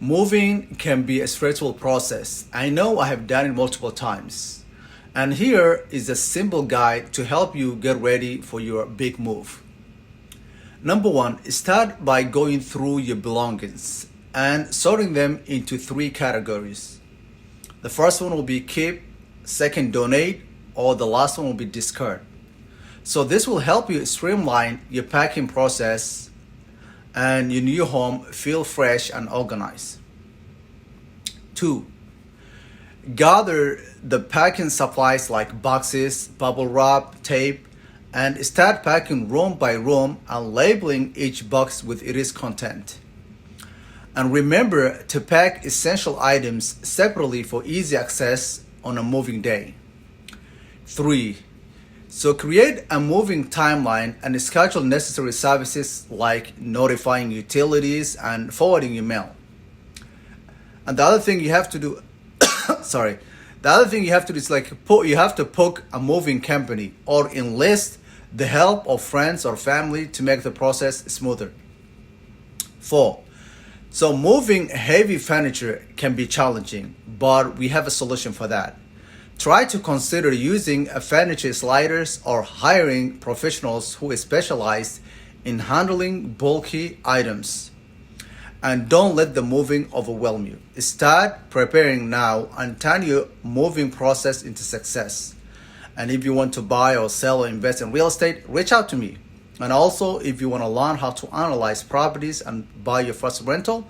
Moving can be a stressful process. I know I have done it multiple times. And here is a simple guide to help you get ready for your big move. Number one, start by going through your belongings and sorting them into three categories. The first one will be keep, second donate, or the last one will be discard. So this will help you streamline your packing process and your new home feel fresh and organized. 2. Gather the packing supplies like boxes, bubble wrap, tape, and start packing room by room and labeling each box with its content. And remember to pack essential items separately for easy access on a moving day. 3. So create a moving timeline and schedule necessary services like notifying utilities and forwarding your mail. And the other thing you have to do, the other thing you have to do is you have to book a moving company or enlist the help of friends or family to make the process smoother. 4. So moving heavy furniture can be challenging, but we have a solution for that. Try to consider using furniture sliders or hiring professionals who specialize in handling bulky items. And don't let the moving overwhelm you. Start preparing now and turn your moving process into success. And if you want to buy or sell or invest in real estate, reach out to me. And also, if you want to learn how to analyze properties and buy your first rental,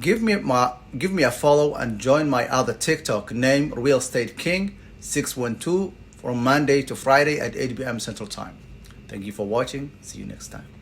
give me a follow and join my other TikTok named Real Estate King 612 from Monday to Friday at 8 p.m. Central Time. Thank you for watching. See you next time.